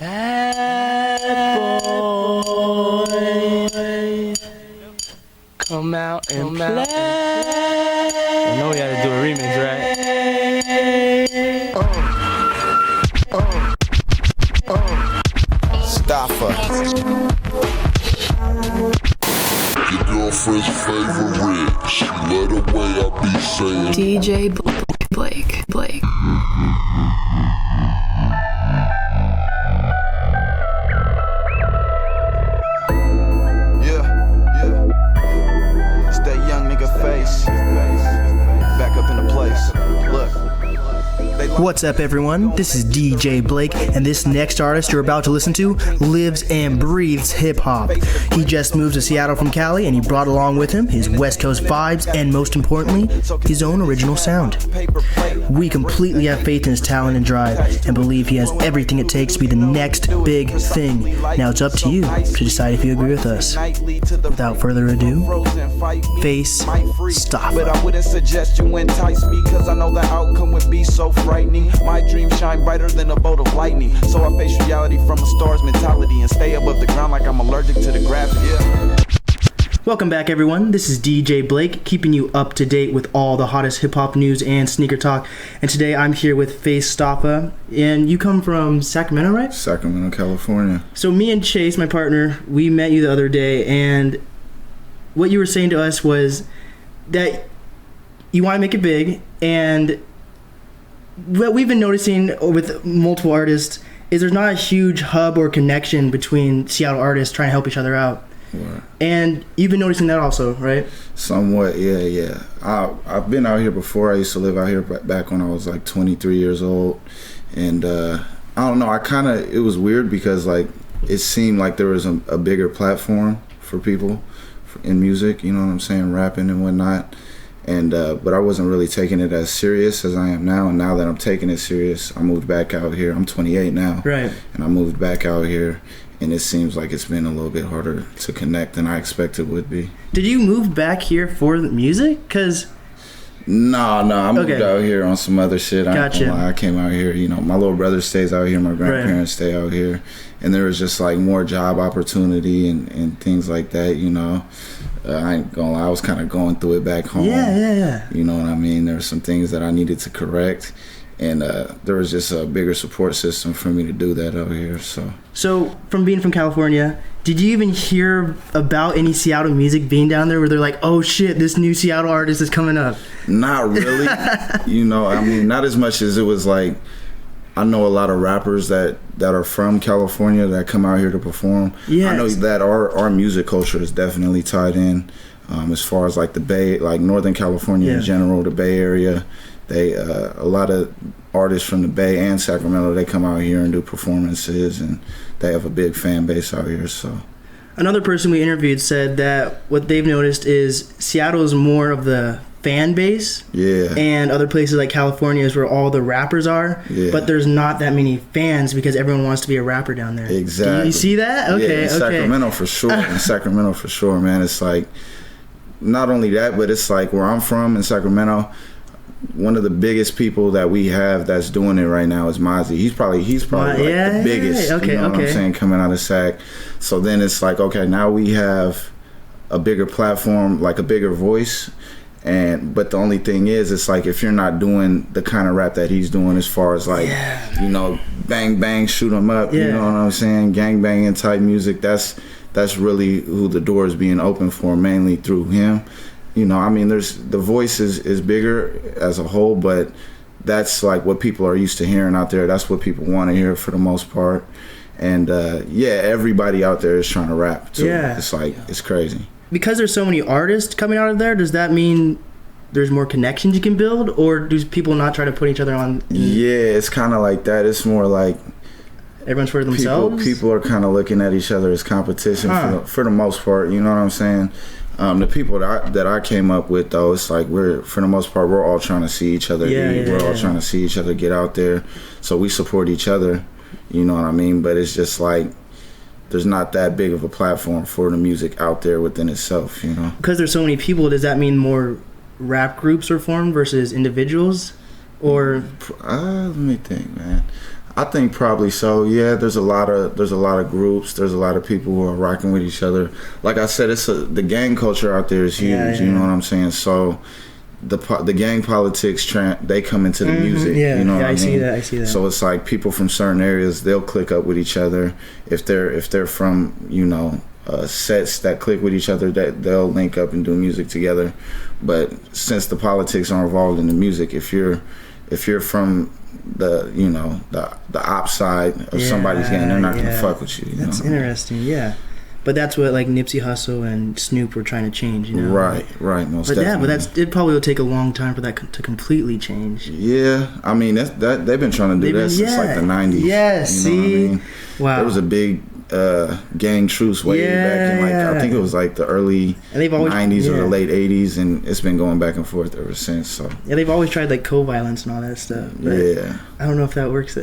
Bad boy, come out and play. I know we had to do a remix, right? Stafa. Your girlfriend's favorite. She let away, I be saying. DJ Blake. It's that young nigga face. Back up in the place. Look. What's up, everyone? This is DJ Blake, and this next artist you're about to listen to lives and breathes hip-hop. He just moved to Seattle from Cali, and he brought along with him his West Coast vibes and, most importantly, his own original sound. We completely have faith in his talent and drive, and believe he has everything it takes to be the next big thing. Now it's up to you to decide if you agree with us. Without further ado, face Stafa. But I wouldn't suggest you entice me, cause I know the outcome would be so frightening. My dreams shine brighter than a bolt of lightning, so I face reality from a star's mentality and stay above the ground like I'm allergic to the gravity. Welcome back, everyone. This is DJ Blake, keeping you up to date with all the hottest hip-hop news and sneaker talk. And today I'm here with Face Stafa, and you come from Sacramento, right? Sacramento, California. So me and Chase, my partner, we met you the other day, and what you were saying to us was that you want to make it big, and what we've been noticing with multiple artists is there's not a huge hub or connection between Seattle artists trying to help each other out. Right. And you've been noticing that also, right? Somewhat, yeah. I've been out here before. I used to live out here back when I was like 23 years old. And I don't know, it was weird because like it seemed like there was a bigger platform for people in music, you know what I'm saying, rapping and whatnot. And but I wasn't really taking it as serious as I am now. And now that I'm taking it serious, I moved back out here. I'm 28 now. Right. And I moved back out here. And it seems like it's been a little bit harder to connect than I expected it would be. Did you move back here for the music? Cause No, I moved out here on some other shit. Gotcha. I came out here, you know, my little brother stays out here, my grandparents stay out here. And there was just like more job opportunity and things like that, you know. I ain't gonna lie, I was kind of going through it back home. Yeah. You know what I mean? There were some things that I needed to correct. And there was just a bigger support system for me to do that out here. So from being from California, did you even hear about any Seattle music being down there where they're like, oh shit, this new Seattle artist is coming up? Not really. You know, I mean, not as much as it was like, I know a lot of rappers that are from California that come out here to perform. Yes. I know that our music culture is definitely tied in as far as like the Bay, like Northern California in general, the Bay Area. They a lot of artists from the Bay and Sacramento, they come out here and do performances, and they have a big fan base out here. So another person we interviewed said that what they've noticed is Seattle is more of the fan base, and other places like California is where all the rappers are, but there's not that many fans because everyone wants to be a rapper down there. Exactly. Do you see that? Okay, Sacramento for sure. In Sacramento for sure, man. It's like not only that, but it's like where I'm from in Sacramento, one of the biggest people that we have that's doing it right now is Mozzie. He's probably like the biggest. You know what I'm saying, coming out of Sac. So then it's like, okay, now we have a bigger platform, like a bigger voice. But the only thing is, it's like if you're not doing the kind of rap that he's doing, as far as like, you know, bang bang, shoot 'em up. You know what I'm saying, gang banging type music. That's really who the door is being open for, mainly through him. You know, I mean, the voice is bigger as a whole, but that's like what people are used to hearing out there. That's what people want to hear for the most part. And everybody out there is trying to rap too. It's like, it's crazy. Because there's so many artists coming out of there, does that mean there's more connections you can build, or do people not try to put each other on? Yeah, it's kind of like that. It's more like everyone's for themselves. People are kind of looking at each other as competition for the most part. You know what I'm saying? The people that I came up with, though, it's like for the most part, we're all trying to see each other. We're all trying to see each other get out there. So we support each other. You know what I mean? But it's just like, there's not that big of a platform for the music out there within itself, you know? Because there's so many people, does that mean more rap groups are formed versus individuals? Or let me think, man. I think probably so. Yeah, there's a lot of groups. There's a lot of people who are rocking with each other. Like I said, the gang culture out there is huge. Yeah. You know what I'm saying? So the gang politics they come into the music. Yeah, you know what I mean? I see that. So it's like people from certain areas, they'll click up with each other. If they're from sets that click with each other, that they'll link up and do music together. But since the politics are involved in the music, if you're from the op side of somebody's gang, they're not gonna fuck with you. That's interesting, yeah. But that's what like Nipsey Hussle and Snoop were trying to change, you know? Right, most definitely. But it probably will take a long time for that to completely change. Yeah, I mean that they've been trying to do that since like the 90s. Yeah, see, what I mean? Wow. There was a big gang truce way back in I think it was like the early 90s or the late 80s, and it's been going back and forth ever since. So yeah, they've always tried like co-violence and all that stuff. Yeah, I don't know if that works.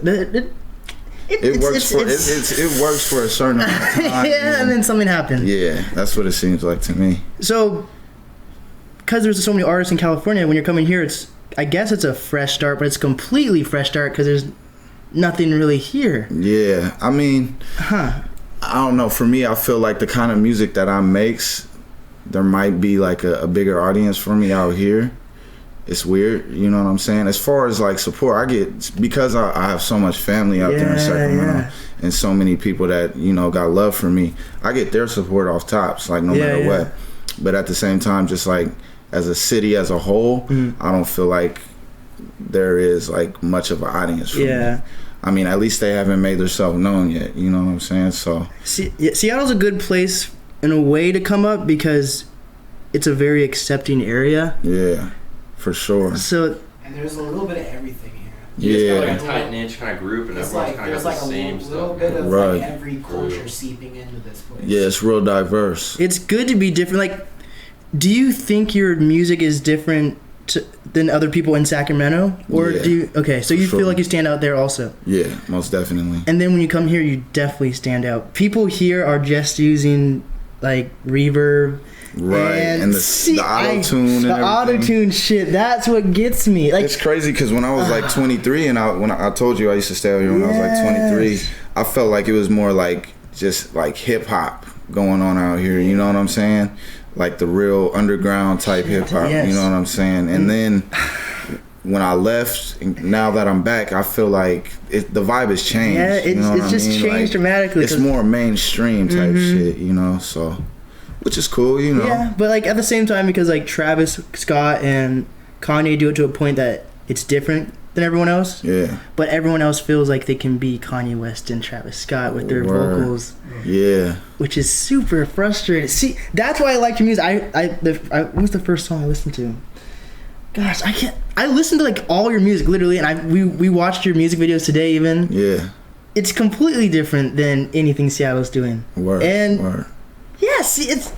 It works for a certain amount of time. Yeah, and then something happened. Yeah, that's what it seems like to me. So, because there's so many artists in California, when you're coming here, I guess it's a fresh start, but it's completely fresh start because there's nothing really here. Yeah, I mean, I don't know. For me, I feel like the kind of music that I makes, there might be like a bigger audience for me out here. It's weird, you know what I'm saying? As far as like support, I get, because I have so much family out there in Sacramento and so many people that, got love for me, I get their support off tops, like no matter what. But at the same time, just like as a city as a whole, I don't feel like there is like much of an audience for me. I mean, at least they haven't made themselves known yet, you know what I'm saying? So Seattle's a good place in a way to come up because it's a very accepting area. Yeah. For sure. And there's a little bit of everything here. Yeah. It's like a tight niche kind of group, and everyone's kind of got the same stuff. There's like a little bit of right. like every culture seeping into this place. Yeah, it's real diverse. It's good to be different. Like, do you think your music is different than other people in Sacramento, or do you? Okay, so you feel like you stand out there also. Yeah, most definitely. And then when you come here, you definitely stand out. People here are just using like reverb. Right, and the auto-tune and auto-tune shit, that's what gets me. Like, it's crazy because when I was like 23, and when I told you I used to stay out here when I was like 23, I felt like it was more like just like hip-hop going on out here, you know what I'm saying? Like the real underground type hip-hop, you know what I'm saying? And then when I left, and now that I'm back, I feel like the vibe has changed. Yeah, it's just changed like, dramatically. It's more mainstream type shit, so... Which is cool, Yeah, but like at the same time, because like Travis Scott and Kanye do it to a point that it's different than everyone else. Yeah. But everyone else feels like they can be Kanye West and Travis Scott with their vocals. Yeah. Which is super frustrating. See, that's why I like your music. What was the first song I listened to? Gosh, I listened to like all your music literally, and we watched your music videos today even. Yeah. It's completely different than anything Seattle's doing. Word. Yeah, see, it's...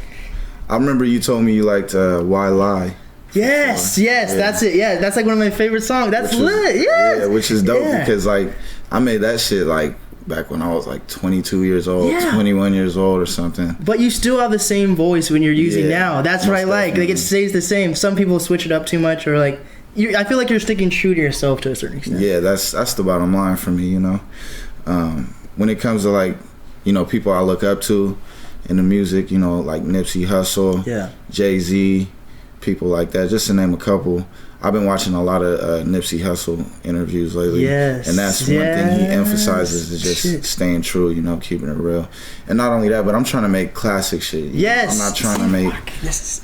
I remember you told me you liked Why Lie. Yes, that's it. Yeah, that's like one of my favorite songs. That's lit, yeah. Which is dope because like I made that shit like back when I was like 22 years old, 21 years old or something. But you still have the same voice when you're using now. That's what I like. Like it stays the same. Some people switch it up too much or like... I feel like you're sticking true to yourself to a certain extent. Yeah, that's the bottom line for me, When it comes to like, people I look up to in the music, like Nipsey Hussle, Jay-Z, people like that, just to name a couple. I've been watching a lot of Nipsey Hussle interviews lately, and that's one thing he emphasizes is just staying true, keeping it real. And not only that, but I'm trying to make classic shit. I'm not trying to make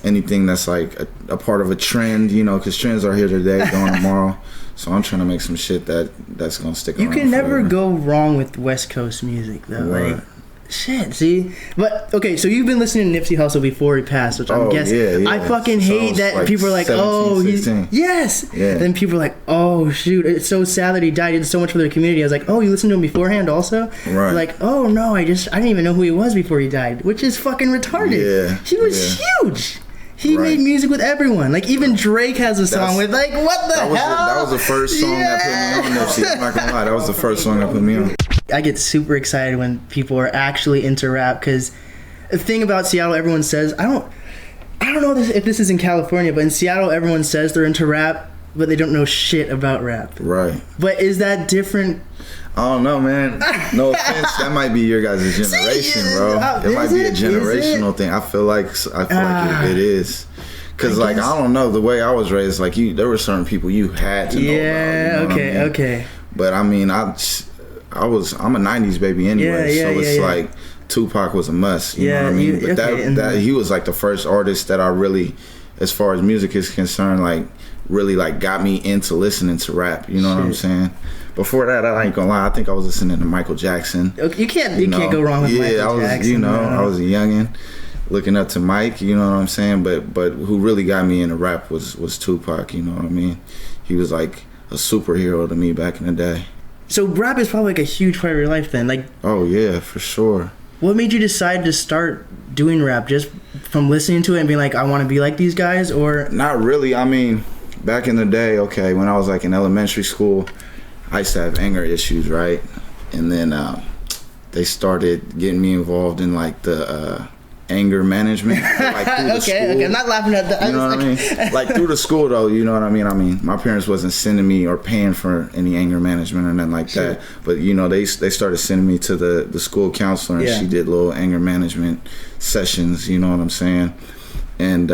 anything that's like a part of a trend, because trends are here today, gone tomorrow. So I'm trying to make some shit that's gonna stick around. You can never go wrong with West Coast music, though. Right. Like, shit, see? But, okay, so you've been listening to Nipsey Hussle before he passed, which I'm guessing. Yeah. I fucking hate that like people are like, 17, he's... Yes! Yeah. Then people are like, oh, shoot, it's so sad that he died. He did so much for the community. I was like, oh, you listened to him beforehand also? Right. Like, oh, no, I didn't even know who he was before he died, which is fucking retarded. Yeah. He was huge. He made music with everyone. Like, even Drake has a song with, like, what the hell? That was the first song that put me on Nipsey. I'm not gonna lie. That was the first song that put me on. I get super excited when people are actually into rap because the thing about Seattle, everyone says, I don't know if this is in California, but in Seattle, everyone says they're into rap, but they don't know shit about rap. Right. But is that different? I don't know, man. No offense, that might be your guys' generation, bro. It might be a generational thing. I feel like it is. Cause like I don't know, the way I was raised, like there were certain people you had to know about. Yeah. You know Okay. But I mean, I'm a '90s baby anyway, so it's like Tupac was a must. You know what I mean? But that he was like the first artist that I really, as far as music is concerned, like really like got me into listening to rap. You know what I'm saying? Before that, I ain't gonna lie, I think I was listening to Michael Jackson. You can't go wrong with Michael Jackson. I was a youngin'. Looking up to Mike, you know what I'm saying? But who really got me into rap was Tupac, you know what I mean? He was like a superhero to me back in the day. So rap is probably like a huge part of your life then. Like, oh yeah, for sure. What made you decide to start doing rap? Just from listening to it and being like, I want to be like these guys, or? Not really. I mean, back in the day, okay, when I was like in elementary school, I used to have anger issues, right? And then they started getting me involved in like the anger management, like through the school. Okay, I'm not laughing at that. You know what I mean? Like through the school though, you know what I mean? I mean, my parents wasn't sending me or paying for any anger management or nothing like that. But you know, they started sending me to the school counselor, and she did little anger management sessions. You know what I'm saying? And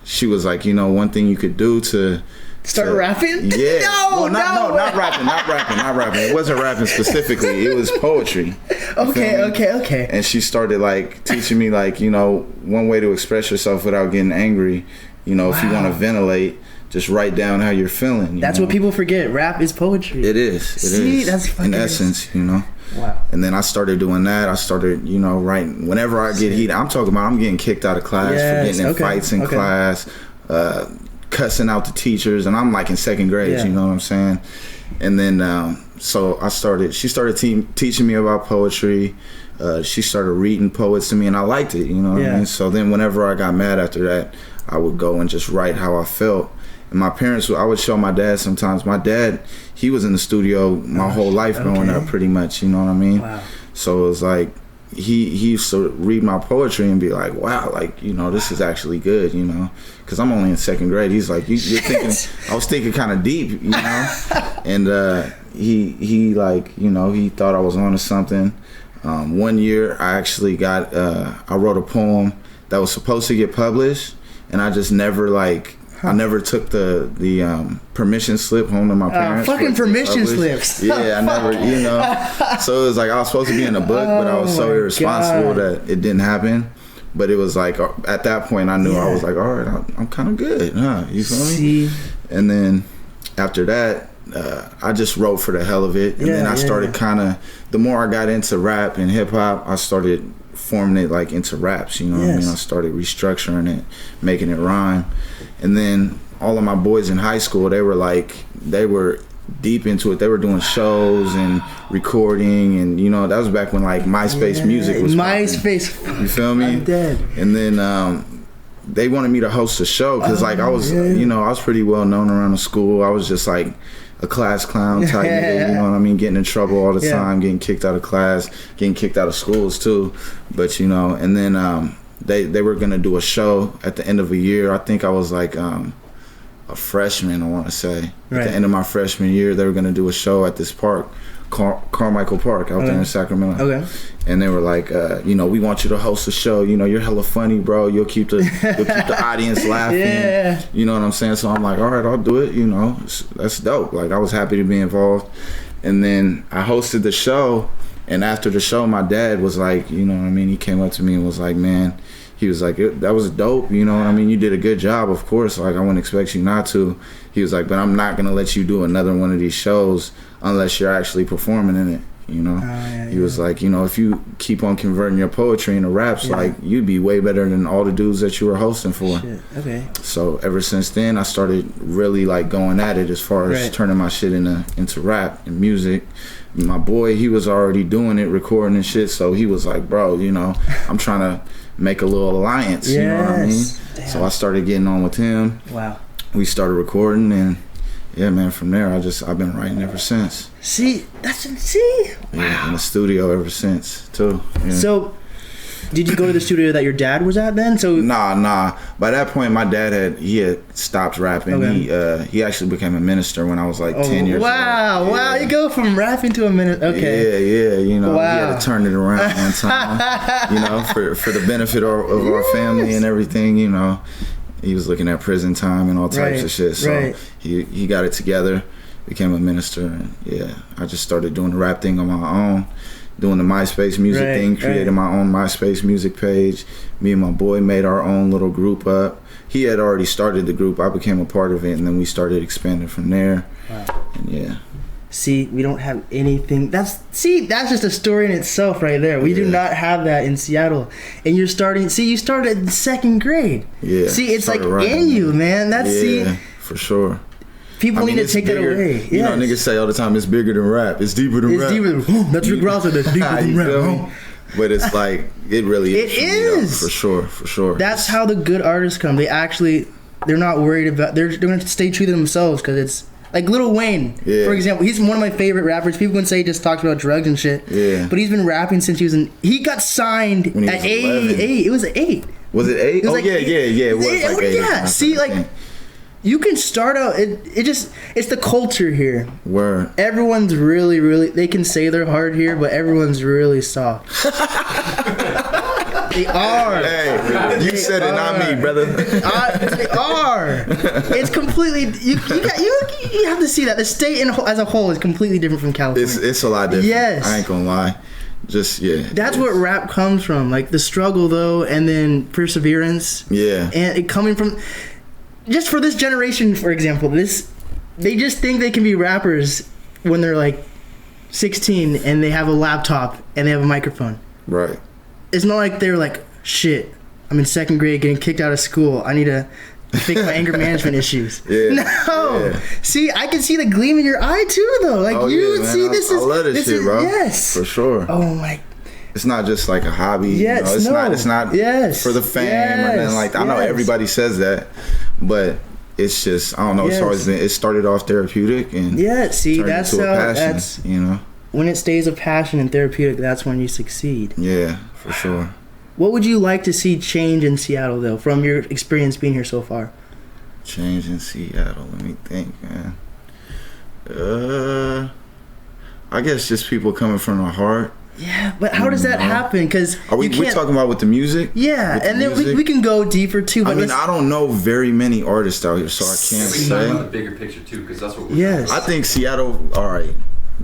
she was like, you know, one thing you could do to start rapping? Yeah. Not rapping. It wasn't rapping specifically. It was poetry. Okay. And she started like teaching me like, you know, one way to express yourself without getting angry. You know, if you want to ventilate, just write down how you're feeling. That's what people forget. Rap is poetry. It is. See, that's fucking in essence, you know. Wow. And then I started doing that. I started, you know, writing. Whenever I get heated, I'm getting kicked out of class for getting in fights in class. Cussing out the teachers, and I'm like in second grade, you know what I'm saying? And then so she started teaching me about poetry. She started reading poets to me, and I liked it, you know what I mean? So then whenever I got mad after that, I would go and just write how I felt. And my parents, I would show my dad sometimes. My dad, he was in the studio my whole life growing up pretty much, you know what I mean? Wow. So it was like he used to read my poetry and be like, wow, like, you know, this is actually good, you know, because I'm only in second grade. He's like, you're thinking, I was thinking kind of deep, you know, and he like, you know, he thought I was onto something. One year I actually I wrote a poem that was supposed to get published, and I just never I never took the permission slip home to my parents. Fucking permission slips. Yeah, I never, you know. So it was like I was supposed to be in the book, but I was so irresponsible that it didn't happen. But it was like at that point I knew I was like, all right, I'm kind of good, huh? You feel me? And then after that, I just wrote for the hell of it, and then I started the more I got into rap and hip hop, I started forming it like into raps, you know what I mean? I started restructuring it, making it rhyme. And then all of my boys in high school, they were deep into it. They were doing shows and recording, and you know, that was back when like MySpace music was popping. You feel me? I'm dead. And then they wanted me to host a show because like I was, you know, I was pretty well known around the school. I was just like a class clown type nigga, you know what I mean? Getting in trouble all the time, getting kicked out of class, getting kicked out of schools too. But you know, and then they were gonna do a show at the end of a year. I think I was like a freshman, I want to say. At the end of my freshman year, they were gonna do a show at this park, Carmichael Park, out there in Sacramento. Okay. And they were like, you know, we want you to host a show. You know, you're hella funny, bro. You'll keep the audience laughing. You know what I'm saying? So I'm like, all right, I'll do it. You know, that's dope. Like I was happy to be involved. And then I hosted the show. And after the show, my dad was like, you know what I mean? He came up to me and was like, man, he was like, that was dope. You know what I mean? You did a good job, of course. Like, I wouldn't expect you not to. He was like, but I'm not going to let you do another one of these shows unless you're actually performing in it. You know, he was like, you know, if you keep on converting your poetry into raps, like you'd be way better than all the dudes that you were hosting for. Shit. Okay. So ever since then, I started really like going at it as far as turning my shit into rap and music. My boy, he was already doing it, recording and shit. So he was like, bro, you know, I'm trying to make a little alliance. You know what I mean? Damn. So I started getting on with him. Wow. We started recording, and yeah, man, from there I've been writing ever since. See, wow. Yeah, in the studio ever since too. Yeah. So Did you go to the studio that your dad was at then? So Nah. By that point, my dad had stopped rapping. Okay. He actually became a minister when I was like 10 years old. Wow, you go from rapping to a minister. Okay. Yeah. You know, he had to turn it around one time. You know, for the benefit of our family and everything. You know, he was looking at prison time and all types of shit. So he got it together, became a minister, and I just started doing the rap thing on my own. Doing the MySpace music thing, created my own MySpace music page. Me and my boy made our own little group up. He had already started the group. I became a part of it, and then we started expanding from there. Wow. And See, we don't have anything. That's just a story in itself right there. We do not have that in Seattle. And you're starting. See, you started in second grade. Yeah. See, it's like in you, man. That's for sure. People need to take that away. You know, niggas say all the time, it's bigger than rap. It's deeper than rap. That's Rick Ross. That's deeper than rap. But it's like, it really is. It is. For sure. That's how the good artists come. They're not worried about, they're going to stay true to themselves because it's, like Lil Wayne, for example. He's one of my favorite rappers. People can say he just talks about drugs and shit. Yeah. But he's been rapping since he got signed at 8. It was 8. Was it 8? Yeah. It was like 8. Yeah. See, like, you can start out. It's the culture here. Word. Everyone's really. They can say they're hard here, but everyone's really soft. They are. Hey, you said it, not me, brother. They are. It's completely. You have to see that the state as a whole is completely different from California. It's a lot different. Yes. I ain't gonna lie. That's what rap comes from, like the struggle though, and then perseverance. Yeah. And it coming from. Just for this generation, for example, they just think they can be rappers when they're like 16 and they have a laptop and they have a microphone. Right. It's not like they're like, shit, I'm in second grade getting kicked out of school. I need to fix my anger management issues. Yeah. No. Yeah. See, I can see the gleam in your eye too, though. Like this is. I love this shit, bro. Yes. For sure. Oh my. It's not just like a hobby. Yes. You know? It's not for the fame or nothing like that. I know everybody says that. But it's just, I don't know, it's always been, it started off therapeutic and that's into how a passion, you know. When it stays a passion and therapeutic, that's when you succeed. Yeah, for sure. What would you like to see change in Seattle though, from your experience being here so far? Change in Seattle, let me think, man. I guess just people coming from the heart. Yeah, but how does that happen? Because we're talking about with the music. Yeah, and then we can go deeper too. But I don't know very many artists out here, so I can't say. About the bigger picture too, because that's what. I think Seattle. All right,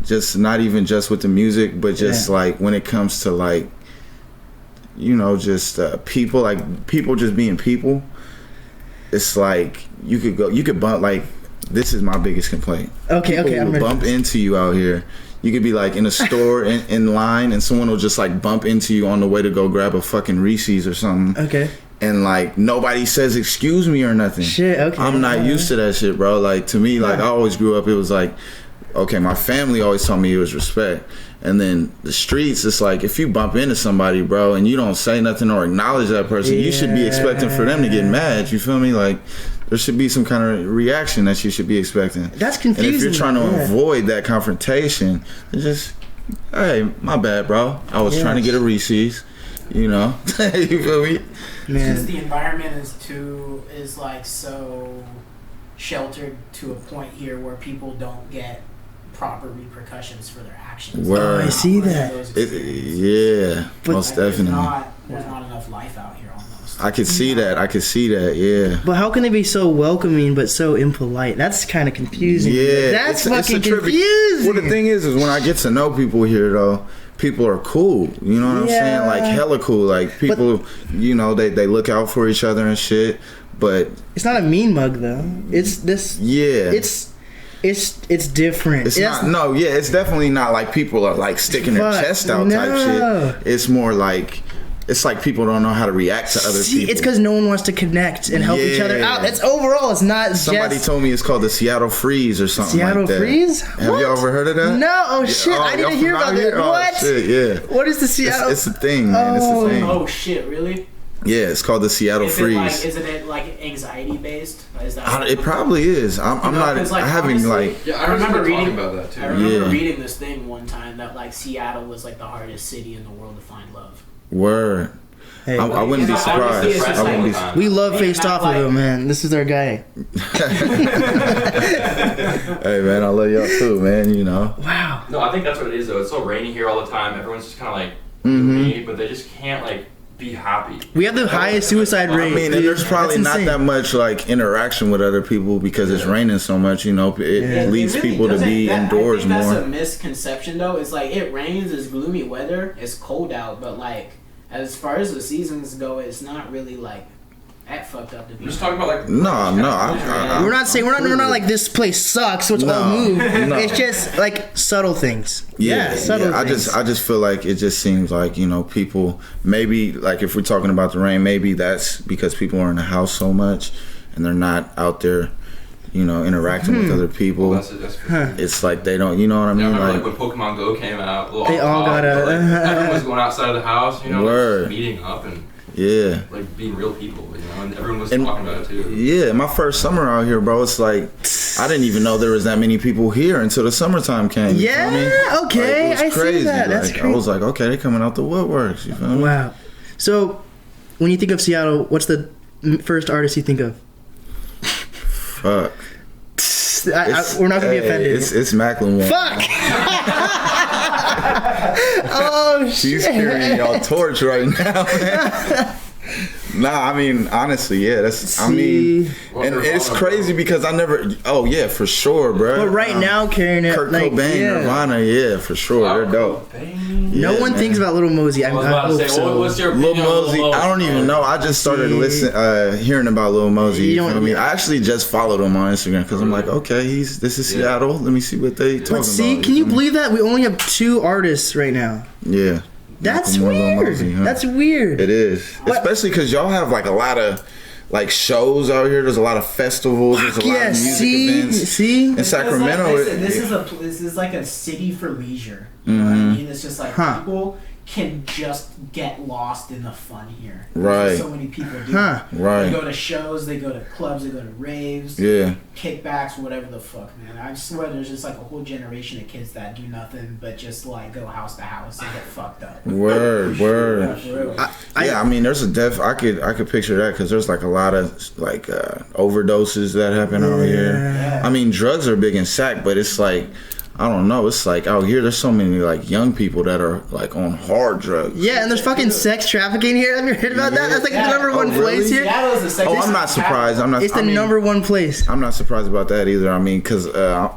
just not even just with the music, but just like when it comes to like, you know, just people just being people. It's like you could bump like. This is my biggest complaint. Okay, I'm ready. Bump into you out here. You could be like in a store in line and someone will just like bump into you on the way to go grab a fucking Reese's or something. Okay. And like nobody says excuse me or nothing. Shit, okay. I'm not used to that shit, bro. Like to me, like I always grew up, it was like, okay, my family always told me it was respect. And then the streets, it's like if you bump into somebody, bro, and you don't say nothing or acknowledge that person, you should be expecting for them to get mad. You feel me? Like there should be some kind of reaction that you should be expecting. That's confusing. And if you're trying to avoid that confrontation, it's just, hey, my bad, bro. I was trying to get a Reese's, you know. You feel me? Man. Since the environment is like so sheltered to a point here where people don't get proper repercussions for their actions. Word. I see that. Most definitely. There's not enough life out here almost. I could see that, yeah. But how can they be so welcoming but so impolite? That's kind of confusing. Yeah. That's fucking confusing. Well, the thing is when I get to know people here, though, people are cool. You know what I'm saying? Like, hella cool. Like, people, you know, they look out for each other and shit. But it's not a mean mug, though. It's this. Yeah. It's different. It's definitely not like people are like sticking their chest out type shit. It's more like it's like people don't know how to react to other people. It's because no one wants to connect and help each other out. It's overall. It's not. Somebody told me it's called the Seattle Freeze or something. Seattle like that. Freeze? Have you ever heard of that? No. Oh shit! I didn't hear about that. What? Shit, yeah. What is the Seattle? It's a thing, man. It's a thing. Oh shit! Really? Yeah, it's called the Seattle Freeze. Isn't it like anxiety based? Is that it probably is. I'm not. Like, I haven't like. Yeah, I remember reading about that too. I remember reading this thing one time that like Seattle was like the hardest city in the world to find love. Word. Hey, I wouldn't be surprised. Honestly, it's just I wouldn't be. like- we love Maybe Face not Stafa like- though, man. This is our guy. Hey man, I love y'all too, man. You know. Wow. No, I think that's what it is though. It's so rainy here all the time. Everyone's just kind of like Mm-hmm. gloomy, but they just can't like be happy. We have the highest suicide rate. I mean, and dude. there's probably That's not insane. that much like interaction with other people because it's raining so much. You know, it leads really people to doesn't- be indoors I think more. That's a misconception though. It's like it rains, it's gloomy weather, it's cold out, but like as far as the seasons go, it's not really like that fucked up to be. I'm just talking about like. No, We're not saying we're not like this place sucks, so it's all move. no. It's just like subtle things. Subtle things. I just feel like it just seems like, you know, people maybe like if we're talking about the rain, maybe that's because people are in the house so much and they're not out there, you know, interacting with other people. Well, that's It's like they don't, you know what I Yeah, I mean? remember like when Pokemon Go came out, They all got a- everyone was going outside of the house, you know, Word. just meeting up and yeah. like being real people, you know, and everyone was And- talking about it too. Yeah, my first summer out here, bro, it's like I didn't even know there was that many people here until the summertime came. You feel me? Okay, Like, it I was see crazy. that. That's Like, crazy. I was like, okay, they're coming out the woodworks. You feel me? Wow. So, when you think of Seattle, what's the first artist you think of? Fuck. We're not gonna be Hey, offended. It's Macklemore. Fuck! Oh shit! She's carrying y'all torch right now, man. Nah, I mean, honestly, yeah, that's. I mean, Well, and Nirvana, it's crazy because I never. Oh yeah, for sure, bro. But right now, carrying it Kurt like Cobain, yeah. Nirvana, yeah, for sure, they're dope. No Yeah, one man. thinks about Little Mosey. I I was about hope to say, so. what's your Lil opinion on Mosey, Lil I don't even know. I just started hearing about Lil Mosey. You You don't- feel me? I actually just followed him on Instagram because I'm like, okay, this is Seattle. Let me see what they talking But see, about. can you feel me? believe that we only have 2 artists right now? Yeah. That's Macklemore, Lil weird. Mosey, huh? That's weird. It is, But- especially because y'all have like a lot of like shows out here. There's a lot of festivals. There's a lot Yeah, of music see, events. see. In Sacramento, Listen, this is like a city for leisure. You know what I mean? It's just like people can just get lost in the fun here. Right. So many people do. Huh. Right. They go to shows, they go to clubs, they go to raves, Yeah. kickbacks, whatever the fuck, man. I swear there's just like a whole generation of kids that do nothing but just like go house to house and get fucked up. Word. Yeah, for real. Yeah, I mean, there's a I could picture that because there's like a lot of like overdoses that happen out here. Yeah. I mean, drugs are big in Sac, but it's like I don't know. It's like out here, there's so many like young people that are like on hard drugs. Yeah, and there's fucking sex trafficking here. Have you heard about that? That's like Yeah. the number one Oh, really? place here. Seattle is the second. Oh, I'm not surprised. I'm not. It's the I mean, number one place. I'm not surprised about that either. I mean, because,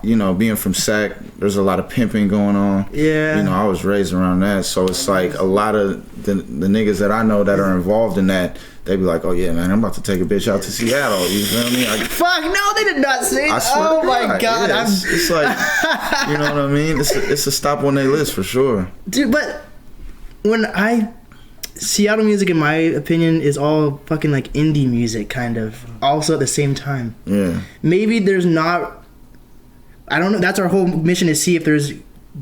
you know, being from Sac, there's a lot of pimping going on. Yeah. You know, I was raised around that. So it's like a lot of the niggas that I know that are involved in that, they be like, oh, yeah, man, I'm about to take a bitch out to Seattle. You feel me? Fuck, no, they did not say I that. swear Oh to my god. Yeah, it's like, you know what I mean? It's a stop on their list for sure. Dude, but when Seattle music, in my opinion, is all fucking like indie music, kind of. Also at the same time. Yeah. Maybe there's not. I don't know. That's our whole mission, is see if there's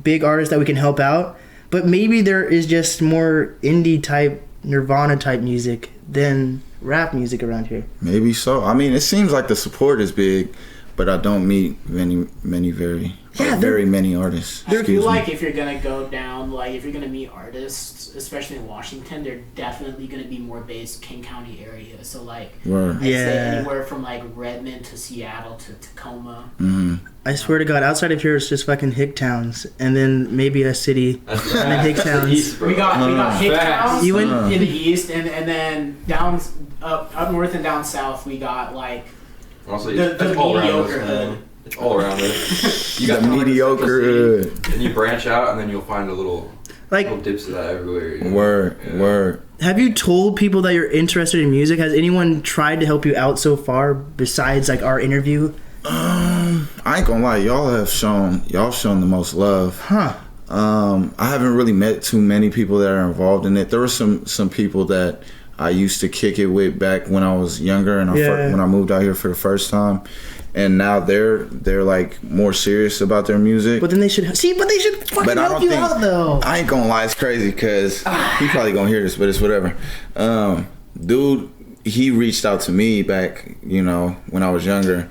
big artists that we can help out. But maybe there is just more indie type, Nirvana type music than rap music around here. Maybe so. I mean, it seems like the support is big, but I don't meet very many artists. I feel Excuse me. like if you're gonna go down, like if you're gonna meet artists, especially in Washington, they're definitely gonna be more based King County area. So like, Word. I'd say Yeah. anywhere from like Redmond to Seattle to Tacoma. Mm-hmm. I swear to God, outside of here, it's just fucking hick towns, and then maybe a city, and then hick towns. We got Hick Towns You in went- the east, and then down up north and down south we got like Also, the it's all around mediocre us, hood. man. It's all around us. You The got mediocre. and you branch out, and then you'll find a little Like, dips of that everywhere. You know? Word. have you told people that you're interested in music? Has anyone tried to help you out so far besides like our interview? I ain't gonna lie, y'all shown the most love. Huh. I haven't really met too many people that are involved in it. There were some people that I used to kick it with back when I was younger and when I moved out here for the first time, and now they're like more serious about their music. But then they should fucking But I help don't you think out though. I ain't gonna lie, it's crazy because he probably gonna hear this, but it's whatever. Dude, he reached out to me back, you know, when I was younger.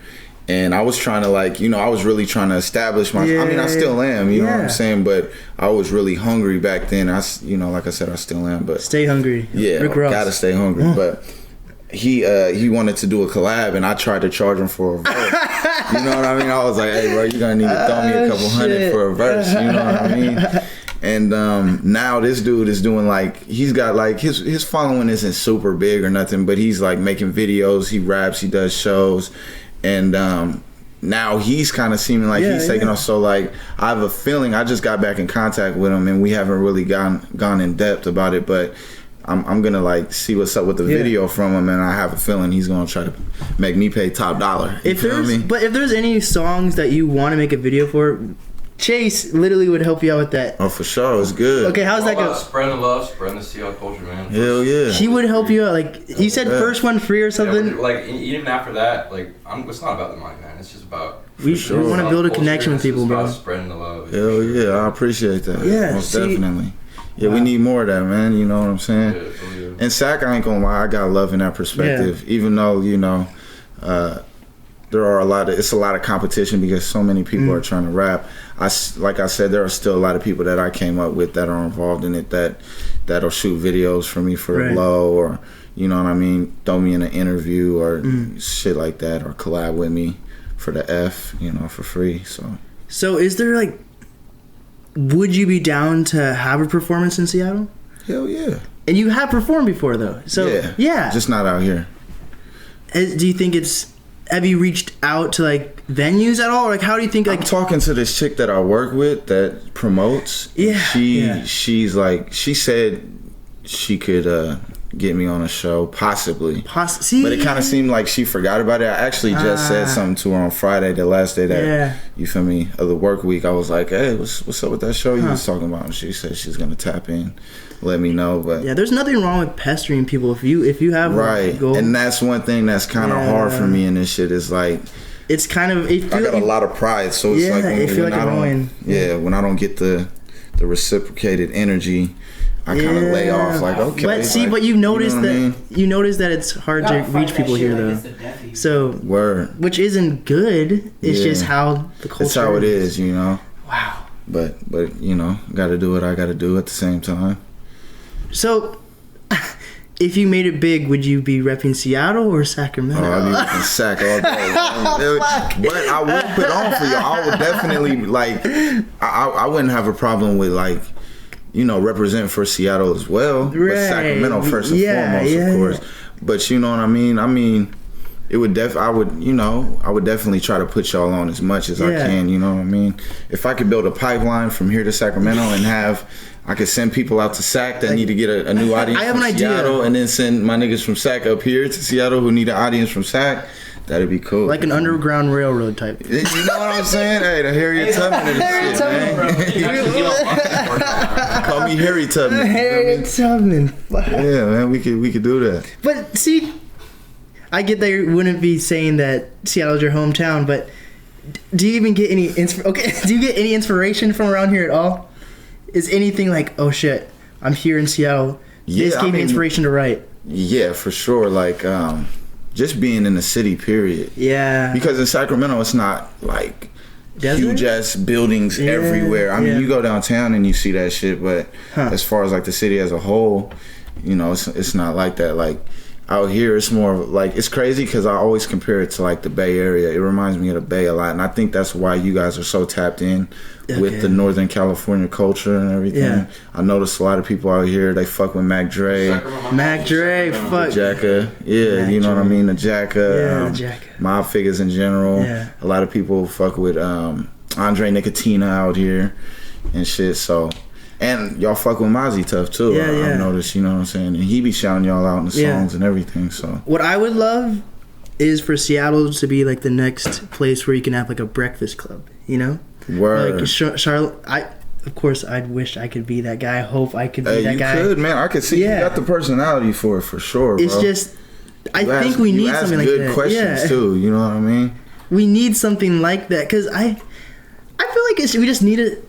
And I was trying to I was really trying to establish my. I mean, I still am. You know what I'm saying? But I was really hungry back then. Like I said, I still am. But stay hungry. Yeah, gotta stay hungry. But he wanted to do a collab, and I tried to charge him for a verse. You know what I mean? I was like, hey, bro, you're gonna need to throw me a couple hundred for a verse. You know what I mean? And now this dude is doing he's got his following isn't super big or nothing, but he's making videos, he raps, he does shows, and now he's kind of seeming like he's taking off. So I have a feeling, I just got back in contact with him, and we haven't really gone in depth about it, but I'm gonna see what's up with the video from him, and I have a feeling he's gonna try to make me pay top dollar. But if there's any songs that you want to make a video for, Chase literally would help you out with that. Oh, for sure. It's good. Okay, how's that go? Spreading the love, spreading the Seattle culture, man. Hell yeah. He would help you out. You said first one free or something? Yeah, even after that, it's not about the money, man. It's just about... We want to build a connection with people, bro. Spreading the love. Hell yeah, I appreciate that. Yeah, most definitely. Yeah, we need more of that, man. You know what I'm saying? Yeah. And Sac, I ain't gonna lie, I got love in that perspective. Yeah. Even though, there are it's a lot of competition because so many people are trying to rap. Like I said, there are still a lot of people that I came up with that are involved in it that'll shoot videos for me for low, or you know what I mean, throw me in an interview or shit like that, or collab with me for the F, for free. So is there would you be down to have a performance in Seattle? Hell yeah. And you have performed before though, so yeah. Just not out here. Do you think have you reached out to venues at all? Or how do you think I'm talking to this chick that I work with that promotes. Yeah. She's she said she could get me on a show, possibly. See? But it kind of seemed like she forgot about it. I actually just said something to her on Friday, the last day that you feel me, of the work week. I was like, hey, what's up with that show you was talking about? And she said she's gonna tap in, let me know. But yeah, there's nothing wrong with pestering people if you have right. Goal. And that's one thing that's kind of hard for me in this shit is it's kind of I got a lot of pride, so it's when I don't get the reciprocated energy, I kind of lay off. Okay, but you notice you notice that it's hard to reach people here though. So which isn't good. It's just how the culture. It's how it is, Wow. But got to do what I got to do at the same time. So, if you made it big, would you be repping Seattle or Sacramento? I'd be repping Sac all day. But I would put on for y'all. I would definitely I wouldn't have a problem with represent for Seattle as well. Right. But Sacramento first and foremost, of course. But you know what I mean? I mean, it would I would definitely try to put y'all on as much as I can, you know what I mean? If I could build a pipeline from here to Sacramento and I could send people out to Sac that need to get a new audience from Seattle, and then send my niggas from Sac up here to Seattle who need an audience from Sac. That'd be cool. Like an underground railroad type. You know what I'm saying? Hey, the Harriet Tubman of this shit, man. Call me Harry Tubman. Harriet Tubman. Yeah, man, we could do that. But see, I get that you wouldn't be saying that Seattle's your hometown, but do you even get any do you get any inspiration from around here at all? Is anything oh shit, I'm here in Seattle. This gave me inspiration to write. Yeah, for sure. Just being in the city, period. Yeah. Because in Sacramento, it's not huge ass buildings everywhere. I mean, you go downtown and you see that shit, but as far as the city as a whole, it's not like that. Out here, it's more it's crazy because I always compare it to the Bay Area. It reminds me of the Bay a lot, and I think that's why you guys are so tapped in with the Northern California culture and everything. Yeah. I noticed a lot of people out here, they fuck with Mac Dre. Mac Dre, fuck. Jacka, you know what I mean? The Jacka, the Jacka. Mob figures in general. Yeah. A lot of people fuck with Andre Nicotina out here and shit, so... And y'all fuck with Mozzie tough too. I've noticed, you know what I'm saying? And he be shouting y'all out in the songs and everything. So what I would love is for Seattle to be the next place where you can have a breakfast club, Word. Charlotte, of course I'd wish I could be that guy. I hope I could be that guy. You could, man. I could see you got the personality for it, for sure, bro. It's just I think we need something like that. You ask good questions too, you know what I mean? We need something like that cuz I feel we just need it.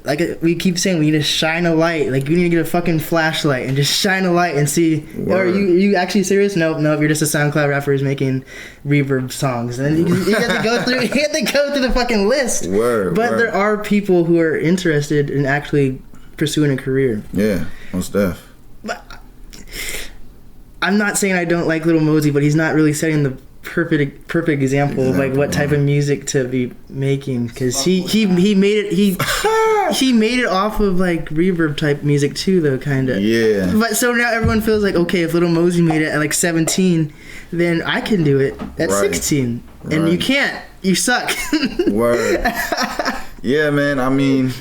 like we keep saying, we need to shine a light. Like, you need to get a fucking flashlight and just shine a light and see. Are you actually serious? No, you're just a SoundCloud rapper who's making reverb songs, and you have to go through. You have to go through the fucking list. But there are people who are interested in actually pursuing a career. Yeah, most def. But I'm not saying I don't like Lil Mosey, but he's not really setting the perfect example of like what type of music to be making, because he made it he made it off of like reverb type music too, though, kind of. Yeah. But so now everyone feels like, okay, if Lil Mosey made it at like 17, then I can do it at 16, and you can't. You suck. Word. Yeah, man. I mean,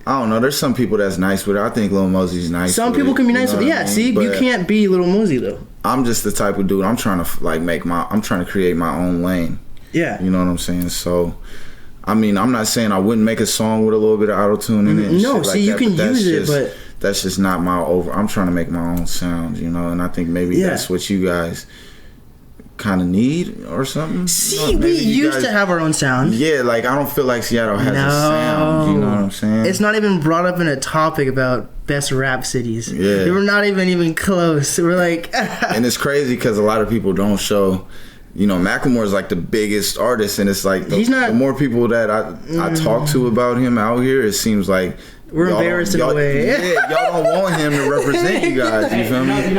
I don't know. There's some people that's nice with it. I think Lil Mosey's nice. Some people can be nice with it. Yeah. See, you can't be Lil Mosey though. I'm just the type of dude. I'm trying to like I'm trying to create my own lane. Yeah. You know what I'm saying? So, I mean, I'm not saying I wouldn't make a song with a little bit of auto-tune in it. No, see, you can use it, but that's just not my I'm trying to make my own sound, you know, and I think maybe that's what you guys kind of need or something. See, we used to have our own sound. Yeah, like I don't feel like Seattle has a sound. You know what I'm saying? It's not even brought up in a topic about best rap cities. Yeah, we're not even close. We're like, and it's crazy because a lot of people don't show. You know, Macklemore is like the biggest artist, and it's like the more people that I talk to about him out here, it seems like we're embarrassed in a way. Yeah, y'all don't want him to represent you guys. You feel me? You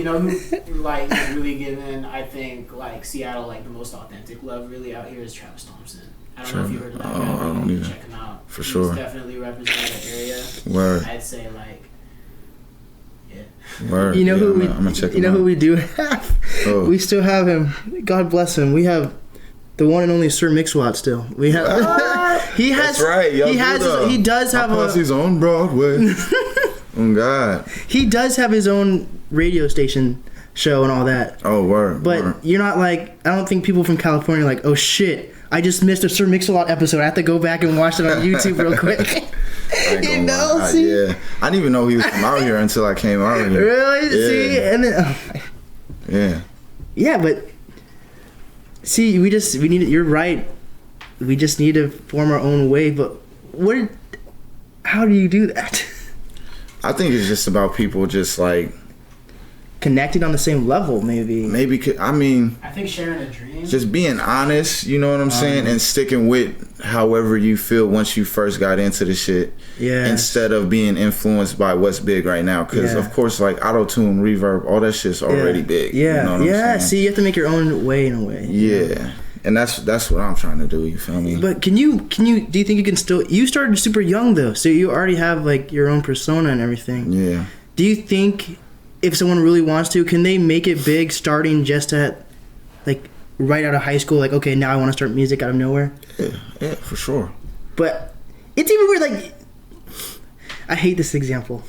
know who like is really giving, I think, like Seattle like the most authentic love really out here is Travis Thompson. I don't know if you heard about that. I don't either. Check him out. For sure. He's definitely representing the area. Word. I'd say like. Word. You know who we? I'm gonna check you know who we do have? Oh. We still have him. God bless him. We have the one and only Sir Mix-a-Lot still. We have. He has. That's right. He has. He does have his own Broadway. Oh God. He does have his own radio station show and all that. Oh word. But you're not like. I don't think people from California are like, oh shit, I just missed a Sir Mix-a-Lot episode. I have to go back and watch it on YouTube real quick. You know, see? Yeah, I didn't even know he was from out here until I came out here. Really? Yeah. See, and then yeah, but see, we need. You're right. We just need to form our own way. But how do you do that? I think it's just about people just like connecting on the same level, maybe. I mean, I think sharing a dream. Just being honest, you know what I'm saying, and sticking with however you feel once you first got into the shit. Yeah. Instead of being influenced by what's big right now, because of course, like auto-tune, reverb, all that shit's already big. Yeah. You know what I'm saying? See, you have to make your own way in a way. Yeah. And that's what I'm trying to do. You feel me? But do you think you can still? You started super young though, so you already have like your own persona and everything. Yeah. Do you think if someone really wants to, can they make it big starting just at like right out of high school? Like, okay, now I want to start music out of nowhere. Yeah, for sure. But it's even weird. Like, I hate this example,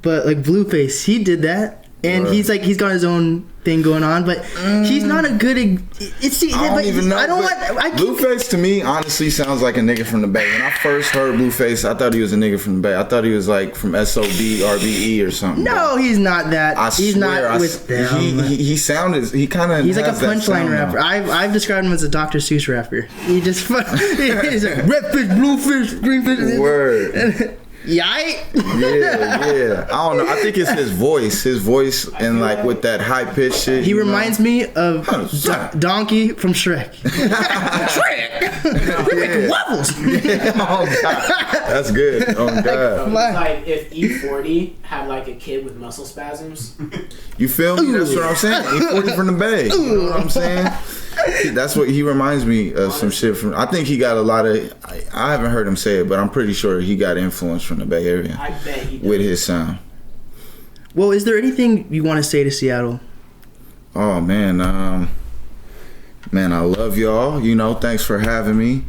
but like Blueface, he did that. And he's got his own thing going on, but he's not a good. I don't even know. Blueface to me honestly sounds like a nigga from the Bay. When I first heard Blueface, I thought he was a nigga from the Bay. I thought he was like from SOB, RBE or something. No, he's not that. He's swear, not with them. He sounded. He kind of. He's like a punchline rapper. I've described him as a Dr. Seuss rapper. He's like red fish, blue fish, green fish. Word. Yeah. I don't know. I think it's his voice, and like with that high pitch shit. He reminds me of Donkey from Shrek. Shrek, we make waffles. Oh God, that's good. Oh God. Like if E40 had like a kid with muscle spasms. You feel me? That's what I'm saying. E40 from the Bay. You know what I'm saying? That's what he reminds me of. Some shit from. I think he got a lot of. I haven't heard him say it, but I'm pretty sure he got influence from the Bay Area. I bet he does. With his sound. Well, is there anything you want to say to Seattle? Oh man, man, I love y'all. You know, thanks for having me.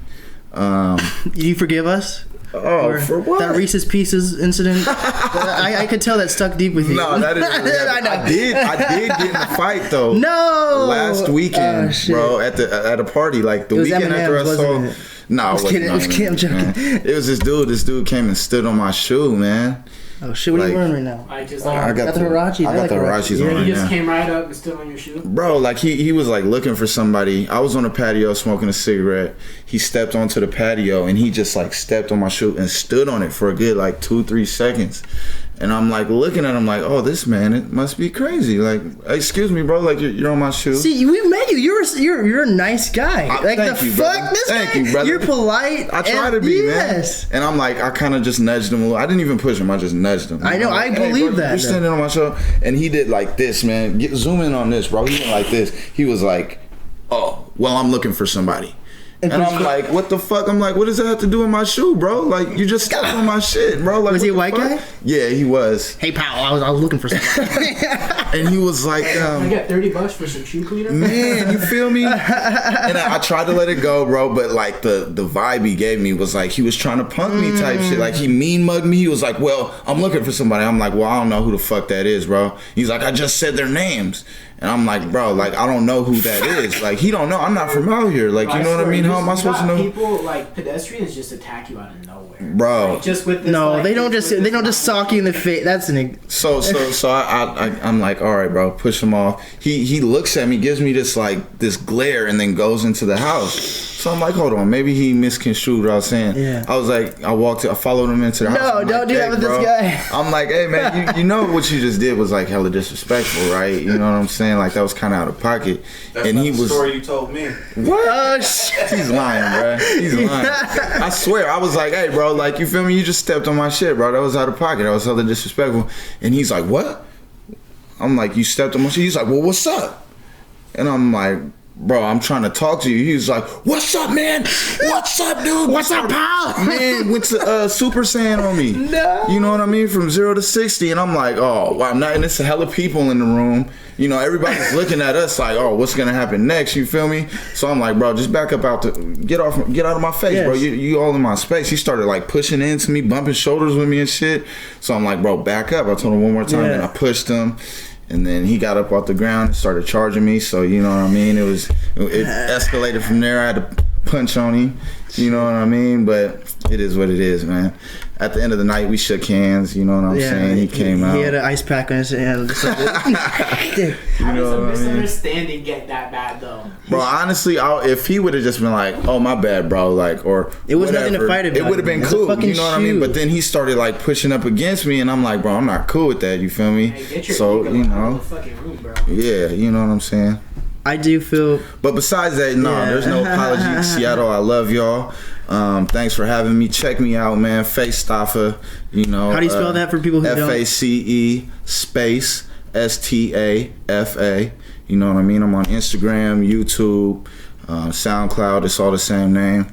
You forgive us? Oh, for what? That Reese's Pieces incident. I could tell that stuck deep with you. No, that didn't really happen. I did get in a fight though. No. Last weekend, bro, at a party, like the weekend after I saw. No, I'm kidding. I'm joking. Man. It was this dude. This dude came and stood on my shoe, man. Oh shit! What are you Like- wearing right now? I just I got the Hirachis. I got the Hirachis on you right just now. came right up and stood on your shoe. Bro, like he was like looking for somebody. I was on the patio smoking a cigarette. He stepped onto the patio and he just like stepped on my shoe and stood on it for a good like 2-3 seconds. And I'm like looking at him like, oh, this man, it must be crazy. Like, excuse me, bro, like you're on my shoe. See, we met you. You're a nice guy. Like thank the you, fuck, brother. this Thank guy. you, brother. You're polite. I try and- to be, yes. man. And I'm like, I kind of just nudged him a little. I didn't even push him. I just nudged him. I know, I'm I like, believe bro, that, You're standing on my show, and he did like this, man. Zoom in on this, bro. He went like this. He was like, oh, well, I'm looking for somebody. And I'm like, what the fuck? I'm like, what does that have to do with my shoe, bro? Like, you just stepped on my shit, bro. Like, Was he a what the white fuck? guy? Yeah, he was. Hey, pal, I was looking for something. And he was like, I got $30 for some shoe cleaner. man, you feel me? And I tried to let it go, bro, but like the vibe he gave me was like he was trying to punk me type shit. Like he mean mugged me. He was like, well, I'm looking for somebody. I'm like, well, I don't know who the fuck that is, bro. He's like, I just said their names. And I'm like, bro, like I don't know who that is. Like he don't know. I'm not from out here. Like, you know what I mean? How am I supposed to know? People like pedestrians just attack you out of nowhere, Bro. Like, just with this, No, like, they don't just sock you in the face. That's an. So I'm like, all right, bro, push him off. He looks at me, gives me this like this glare, and then goes into the house. So I'm like, hold on, maybe he misconstrued what I was saying. Yeah. I was like, I followed him into the house. No, I'm don't like, do that hey, with this bro. guy. I'm like, hey man, you know what you just did was like hella disrespectful, right? You know what I'm saying? Like that was kind of out of pocket. That's and not he the was. story you told me. What? Oh shit! He's lying, bro. He's lying. I swear, I was like, hey, bro, like, you feel me? You just stepped on my shit, bro. That was out of pocket. That was hella disrespectful. And he's like, what? I'm like, you stepped on my shit? He's like, well, what's up? And I'm like, bro, I'm trying to talk to you. He was like, what's up, man? What's up, dude? What's up, pal? Man, went to Super Saiyan on me. No. You know what I mean? From 0 to 60. And I'm like, oh, wow. And it's a hella people in the room. You know, everybody's looking at us like, oh, what's gonna happen next? You feel me? So I'm like, bro, just back up get out of my face, Yes. bro. You all in my space. He started like pushing into me, bumping shoulders with me and shit. So I'm like, bro, back up. I told him one more time, and I pushed him. And then he got up off the ground and started charging me. So you know what I mean? It escalated from there. I had to punch on him. You know what I mean? But it is what it is, man. At the end of the night, we shook hands. You know what I'm saying? He came out. He had an ice pack on his hand. You How does know a what I mean? misunderstanding get that bad though? Bro, honestly, if he would have just been like, "Oh, my bad, bro," like, or It was whatever, nothing to fight about. it would have been It's a cool. fucking You know what I mean? shoe. But then he started like pushing up against me, and I'm like, bro, I'm not cool with that. You feel me? Hey, get your So ego you out of know, the fucking room, bro. yeah, you know what I'm saying. I do feel. But besides that, no, Yeah. there's no apology. Seattle, I love y'all. Thanks for having me. Check me out, man. Face Stafa. You know. How do you spell that for people who don't? FACE space STAFA. You know what I mean? I'm on Instagram, YouTube, SoundCloud. It's all the same name.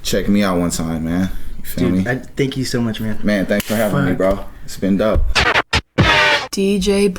Check me out one time, man. You feel Dude, me? thank you so much, man. Man, thanks for having me, Fuck. bro. It's been dope. DJ